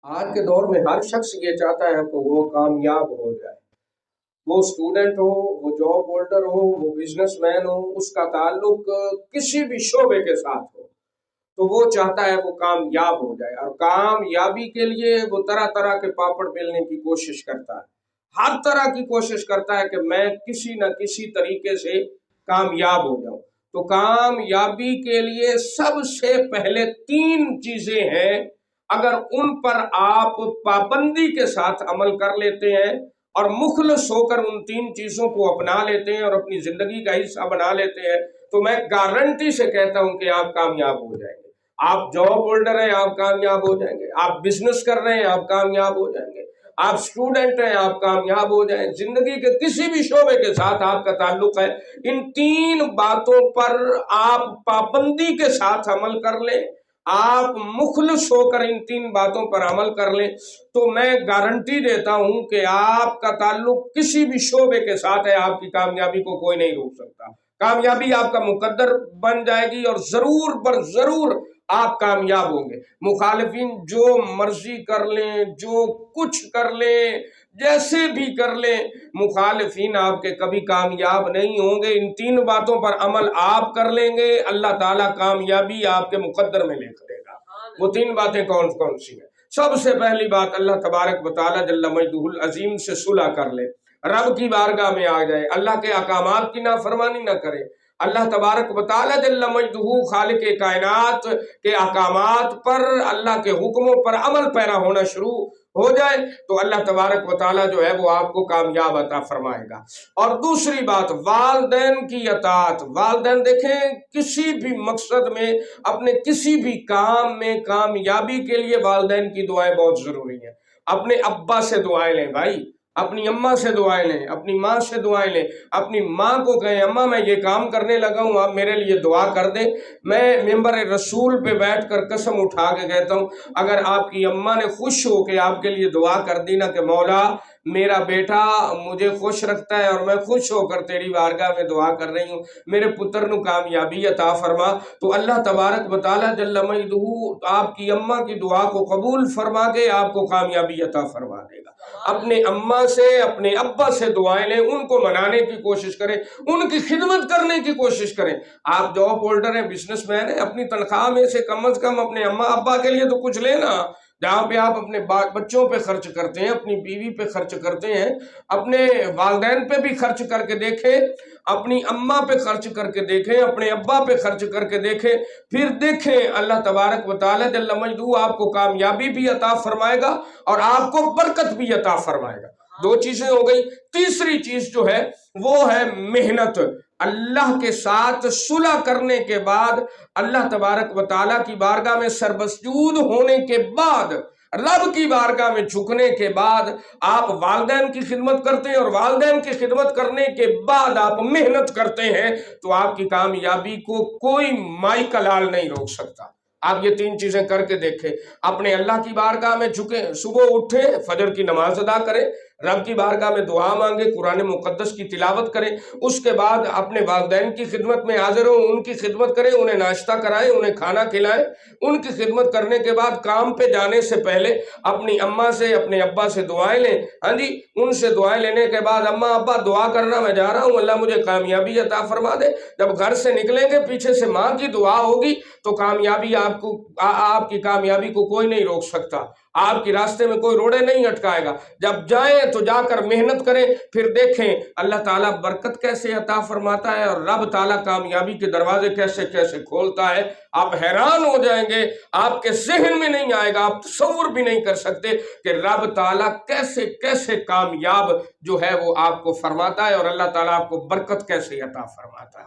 आज के दौर में हर शख्स ये चाहता है कि वो कामयाब हो जाए। वो स्टूडेंट हो, वो जॉब होल्डर हो, वो बिजनेसमैन हो, उसका ताल्लुक किसी भी शोबे के साथ हो, तो वो चाहता है वो कामयाब हो जाए। और कामयाबी के लिए वो तरह तरह के पापड़ बेलने की कोशिश करता है, हर तरह की कोशिश करता है कि मैं किसी न किसी तरीके से कामयाब हो जाऊं। तो कामयाबी के लिए सबसे पहले तीन चीजें हैं, अगर उन पर आप पाबंदी के साथ अमल कर लेते हैं और मुखलस होकर उन तीन चीजों को अपना लेते हैं और अपनी जिंदगी का हिस्सा बना लेते हैं, तो मैं गारंटी से कहता हूं कि आप कामयाब हो जाएंगे। आप जॉब होल्डर हैं, आप कामयाब हो जाएंगे। आप बिजनेस कर रहे हैं, आप कामयाब हो जाएंगे। आप स्टूडेंट हैं, आप कामयाब हो जाएं। जिंदगी के किसी भी शोबे के साथ आपका ताल्लुक है, इन तीन बातों पर आप पाबंदी के साथ अमल कर लें, आप मुखलिस होकर इन तीन बातों पर अमल कर लें, तो मैं गारंटी देता हूं कि आपका ताल्लुक किसी भी शोबे के साथ है, आपकी कामयाबी को कोई नहीं रोक सकता। कामयाबी आपका मुकद्दर बन जाएगी और जरूर बर जरूर आप कामयाब होंगे। मुखालिफिन जो मर्जी कर लें, जो कुछ कर लें, जैसे भी कर लें, मुखालिफिन आपके कभी कामयाब नहीं होंगे। इन तीन बातों पर अमल आप कर लेंगे, अल्लाह ताला कामयाबी आपके मुकद्दर में लिख देगा। वो तीन बातें कौन कौन सी हैं? सबसे पहली बात, अल्लाह तबारक व तआला जल्ल मजदुहुल अजीम से सुलह कर ले, रब की बारगाह में आ जाए, अल्लाह के अहकामात की नाफरमानी ना करे। अल्लाह तबारक व तआला जल्ल मजदुहु खालिक कायनात के अहकामात पर, अल्लाह के हुक्मों पर अमल पैरा होना शुरू हो जाए, तो अल्लाह तबारक व तआला जो है वो आपको कामयाब अता फरमाएगा। और दूसरी बात, वालदैन की अतात। वालदैन देखें, किसी भी मकसद में, अपने किसी भी काम में कामयाबी के लिए वालदैन की दुआएं बहुत जरूरी हैं। अपने अब्बा से दुआएं लें भाई, अपनी अम्मा से दुआएं लें, अपनी माँ से दुआएं लें। अपनी माँ को कहें, अम्मा मैं ये काम करने लगा हूँ, आप मेरे लिए दुआ कर दें। मैं मिंबर रसूल पे बैठकर कसम उठा के कहता हूँ, अगर आपकी अम्मा ने खुश हो के आपके लिए दुआ कर दी ना कि मौला मेरा बेटा मुझे खुश रखता है और मैं खुश होकर तेरी बारगाह में दुआ कर रही हूँ, मेरे पुत्र नु कामयाबी अता फरमा, तो अल्लाह तबारक व तआला जल्ल मजदुहु आपकी अम्मा की दुआ को कबूल फरमा के आपको कामयाबी अता फरमा देगा। अपने अम्मा से, अपने अब्बा से दुआएं लें, उनको मनाने की कोशिश करें, उनकी खिदमत करने की कोशिश करें। आप जॉब होल्डर हैं, बिजनेसमैन हैं, अपनी तनख्वाह में से कम से कम अपने अम्मा अब्बा के लिए तो कुछ लेना। जहाँ पे आप अपने बच्चों पे खर्च करते हैं, अपनी बीवी पे खर्च करते हैं, अपने वालदैन पे भी खर्च करके देखें, अपनी अम्मा पे खर्च करके देखें, अपने अब्बा पे खर्च करके देखें, फिर देखें अल्लाह तबारक व तआला जल्ल मजदू आपको कामयाबी भी अता फरमाएगा और आपको बरकत भी अता फरमाएगा। दो चीजें हो गई। तीसरी चीज जो है वो है मेहनत। अल्लाह के साथ सुलह करने के बाद, अल्लाह तबारक व तआला की बारगाह में सरबसजूद होने के बाद, रब की बारगाह में झुकने के बाद आप वालदैन की खिदमत करते हैं और वालदैन की खिदमत करने के बाद आप मेहनत करते हैं, तो आपकी कामयाबी को कोई माई का लाल नहीं रोक सकता। आप ये तीन चीजें करके देखें। अपने अल्लाह की बारगाह में झुके, सुबह उठे, फजर की नमाज अदा करें, रब की बारगाह में दुआ मांगे, कुरान मुकद्दस की तिलावत करें, उसके बाद अपने वालिदैन की खिदमत में हाजिर हो, उनकी खिदमत करें, उन्हें नाश्ता कराएं, उन्हें खाना खिलाएं। उनकी खिदमत करने के बाद काम पे जाने से पहले अपनी अम्मा से, अपने अब्बा से दुआएं लें। हाँ जी, उनसे दुआएं लेने के बाद, अम्मा अब्बा दुआ करना मैं जा रहा हूँ, अल्लाह मुझे कामयाबी अता फरमा दे। जब घर से निकलेंगे पीछे से माँ की दुआ होगी, तो कामयाबी आपकी कामयाबी को कोई नहीं रोक सकता। आपके रास्ते में कोई रोड़े नहीं अटकाएगा। जब जाएं तो जाकर मेहनत करें, फिर देखें अल्लाह ताला बरकत कैसे अता फरमाता है और रब ताला कामयाबी के दरवाजे कैसे कैसे खोलता है। आप हैरान हो जाएंगे, आपके ज़हन में नहीं आएगा, आप तसव्वुर भी नहीं कर सकते कि रब ताला कैसे कैसे कामयाब जो है वो आपको फरमाता है और अल्लाह ताला आपको बरकत कैसे अता फरमाता है।